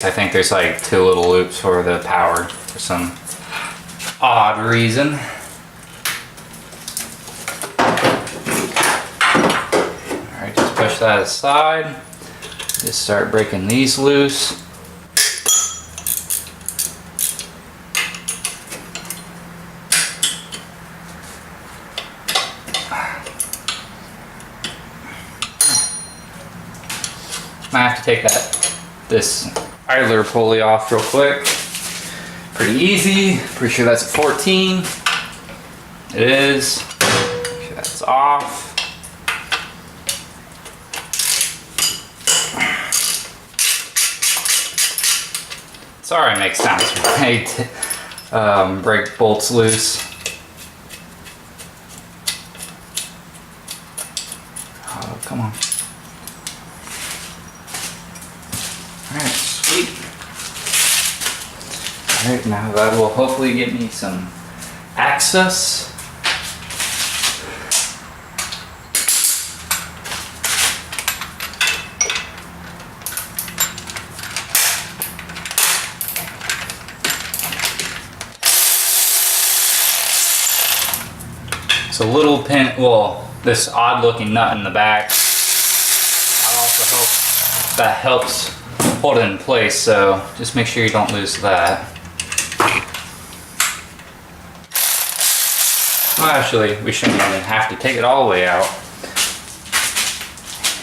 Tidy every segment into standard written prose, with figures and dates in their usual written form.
I think there's like 2 little loops for the power for some odd reason. Alright, just push that aside. Just start breaking these loose. I have to take this idler pulley off real quick. Pretty easy. Pretty sure that's a 14. It is. Make sure that's off. Sorry, it makes sounds when I break bolts loose. Oh, come on. Alright, sweet. Alright, now that will hopefully get me some access. It's a little pin, well, this odd looking nut in the back. I also hope that helps hold it in place, so just make sure you don't lose that. Well, actually, we shouldn't even have to take it all the way out.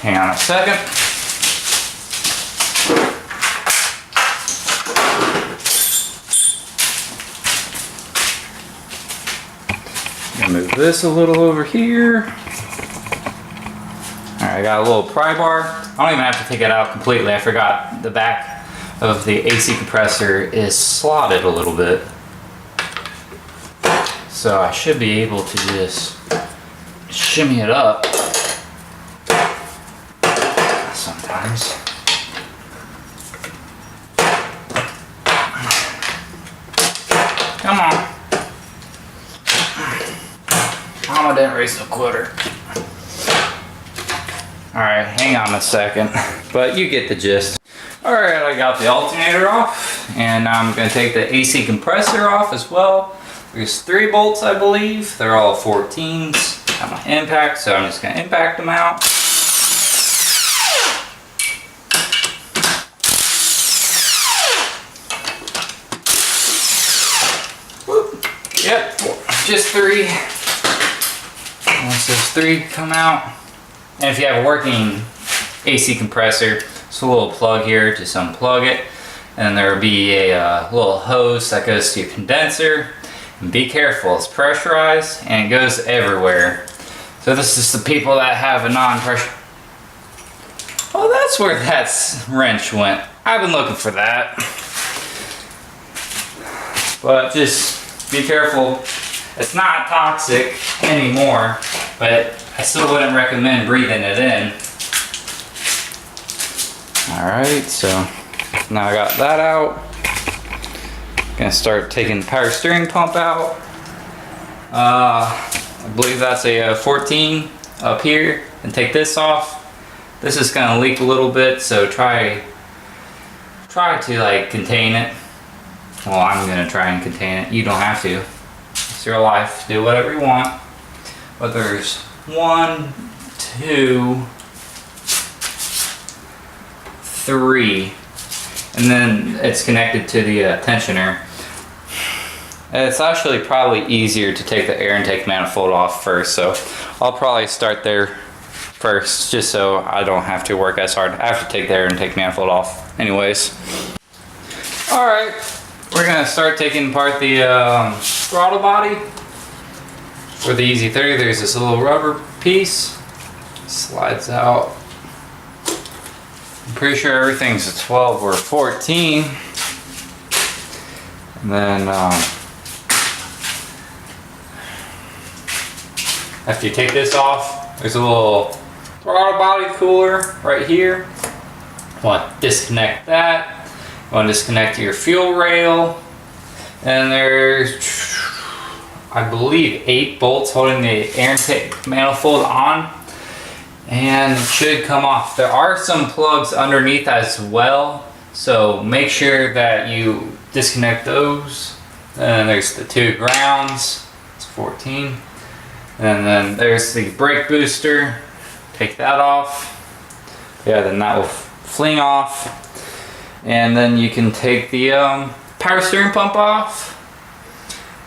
Hang on a second. I'm gonna move this a little over here. Alright, I got a little pry bar. I don't even have to take it out completely. I forgot the back of the AC compressor is slotted a little bit. So I should be able to just shimmy it up sometimes. Come on. Mama didn't raise no quitter. Alright, hang on a second, but you get the gist. Alright, I got the alternator off, and now I'm going to take the AC compressor off as well. There's 3 bolts, I believe. They're all 14s. Got my impact, so I'm just going to impact them out. Whoop. Yep, just 3. Once those 3 come out, and if you have a working AC compressor, it's a little plug here, just unplug it, and there will be a little hose that goes to your condenser. And be careful, it's pressurized and it goes everywhere. So this is the people that have a non-pressure. Oh, that's where that wrench went. I've been looking for that. But just be careful. It's not toxic anymore, but I still wouldn't recommend breathing it in. Alright, so now I got that out. Gonna start taking the power steering pump out. I believe that's a 14 up here. And take this off. This is gonna leak a little bit, so try to like contain it. Well, I'm gonna try and contain it. You don't have to. It's your life. Do whatever you want. But there's 1, 2, 3, and then it's connected to the tensioner. It's actually probably easier to take the air intake manifold off first, so I'll probably start there first, just so I don't have to work as hard. I have to take the air intake manifold off anyways. Alright, we're going to start taking apart the throttle body. For the EZ30, there's this little rubber piece. Slides out. I'm pretty sure everything's a 12 or 14. And then after you take this off, there's a little throttle body cooler right here. You want to disconnect that. You want to disconnect your fuel rail. And there's, I believe, 8 bolts holding the air intake manifold on. And it should come off. There are some plugs underneath as well, So make sure that you disconnect those. And there's the 2 grounds, it's 14. And then there's the brake booster, take that off. Yeah, then that will fling off. And then you can take the power steering pump off.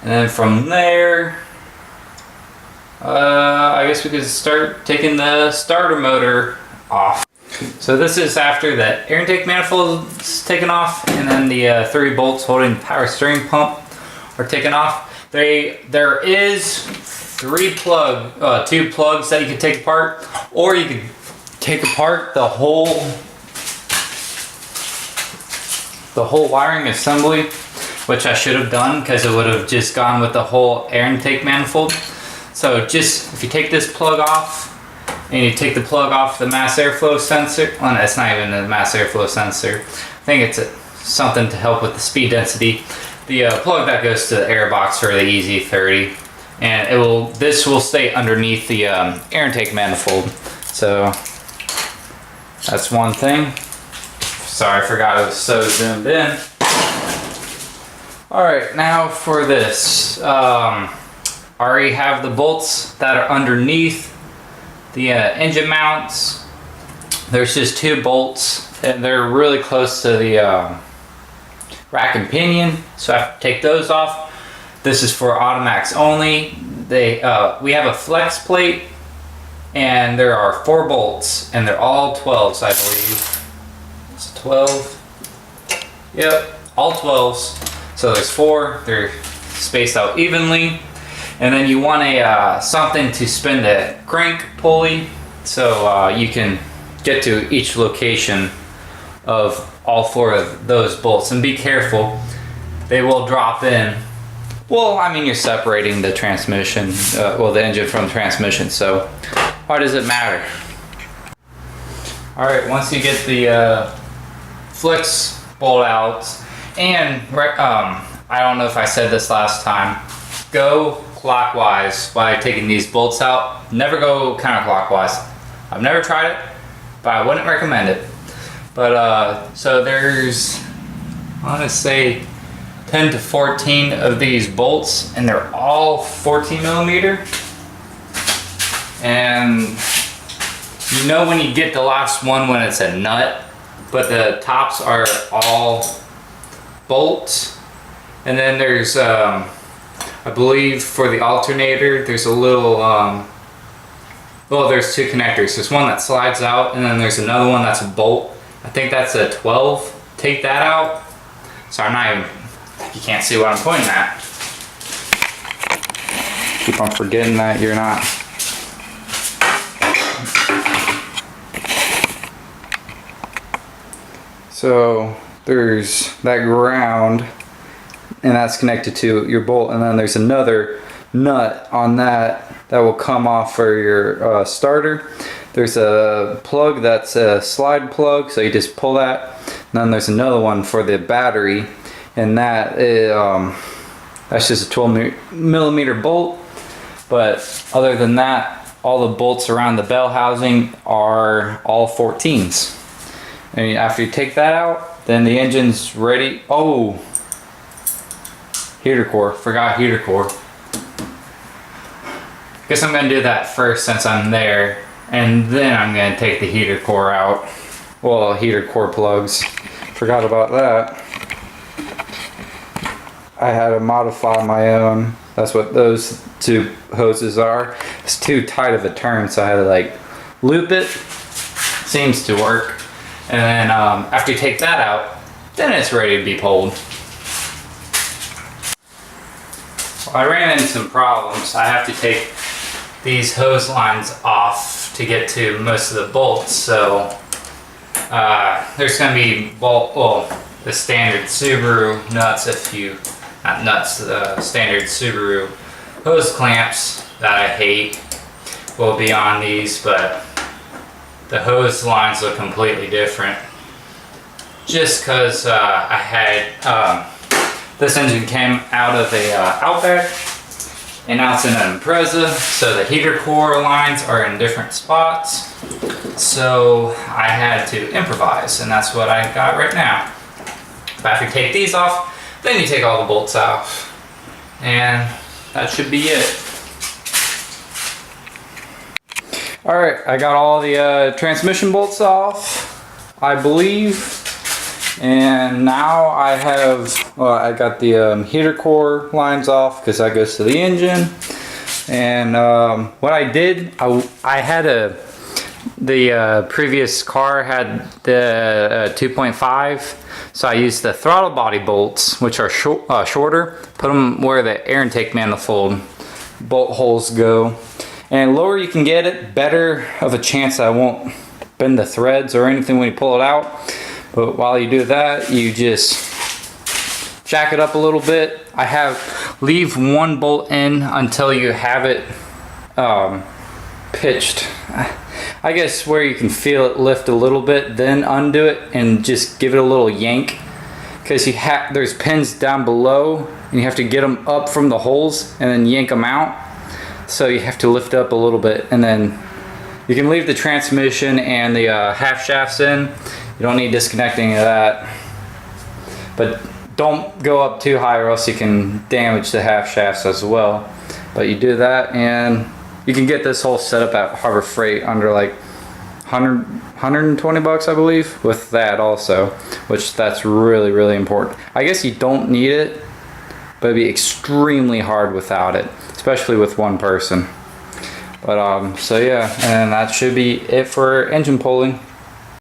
And then from there, I guess we could start taking the starter motor off. So this is after the air intake manifold is taken off, and then the 3 bolts holding the power steering pump are taken off. There is 2 plugs that you can take apart, or you could take apart the whole wiring assembly, which I should have done because it would have just gone with the whole air intake manifold. So just, if you take this plug off and you take the plug off the mass airflow sensor, well, it's not even a mass airflow sensor, I think it's something to help with the speed density. The plug that goes to the air box for the Ez30, and this will stay underneath the air intake manifold. So that's one thing. Sorry, I forgot it was so zoomed in. Alright, now for this. I already have the bolts that are underneath the engine mounts. There's just 2 bolts, and they're really close to the rack and pinion, so I have to take those off. This is for automatics only. We have a flex plate, and there are 4 bolts, and they're all 12s, I believe. It's 12. Yep, all 12s. So there's 4. They're spaced out evenly, and then you want something to spin the crank pulley, so you can get to each location of all 4 of those bolts. And be careful, they will drop in. Well, I mean, you're separating the transmission, the engine from the transmission, so why does it matter? Alright, once you get the flex bolt out, and I don't know if I said this last time, go clockwise by taking these bolts out. Never go counterclockwise. I've never tried it, but I wouldn't recommend it. But so there's, I want to say 10 to 14 of these bolts, and they're all 14 millimeter. And you know when you get the last one when it's a nut, but the tops are all bolts. And then there's I believe for the alternator there's a little well, there's 2 connectors. There's one that slides out, and then there's another one that's a bolt. I think that's a 12. Take that out. So I'm not even, you can't see what I'm pointing at. Keep on forgetting that you're not. So there's that ground, and that's connected to your bolt, and then there's another nut on that will come off for your starter. There's a plug that's a slide plug, so you just pull that. And then there's another one for the battery, and that is, that's just a 12 millimeter bolt. But other than that, all the bolts around the bell housing are all 14s. And after you take that out, then the engine's ready. Oh, heater core, forgot heater core. Guess I'm gonna do that first since I'm there, and then I'm gonna take the heater core out. Well, heater core plugs. Forgot about that. I had to modify my own. That's what those 2 hoses are. It's too tight of a turn, so I had to like loop it. Seems to work. And then after you take that out, then it's ready to be pulled. Well, I ran into some problems. I have to take these hose lines off to get to most of the bolts. So there's going to be the standard Subaru nuts, standard Subaru hose clamps that I hate will be on these, but the hose lines look completely different. Just because I had this engine came out of a Outback, and now it's in an Impreza, so the heater core lines are in different spots. So I had to improvise, and that's what I got right now. After you take these off, then you take all the bolts out. And that should be it. Alright, I got all the transmission bolts off, I believe. And now I have, well, I got the heater core lines off because that goes to the engine. And what I did, I had the previous car had the 2.5, so I used the throttle body bolts, which are shorter, put them where the air intake manifold bolt holes go. And lower you can get it, better of a chance I won't bend the threads or anything when you pull it out. But while you do that, you just jack it up a little bit. Leave one bolt in until you have it pitched, I guess, where you can feel it lift a little bit, then undo it and just give it a little yank, because there's pins down below and you have to get them up from the holes and then yank them out. So you have to lift up a little bit, and then you can leave the transmission and the half shafts in. You don't need disconnecting of that, but don't go up too high or else you can damage the half shafts as well. But you do that and you can get this whole setup at Harbor Freight under like 120 bucks, I believe, with that also, which that's really, really important. I guess you don't need it, but it'd be extremely hard without it, especially with one person. But so yeah, and that should be it for engine pulling.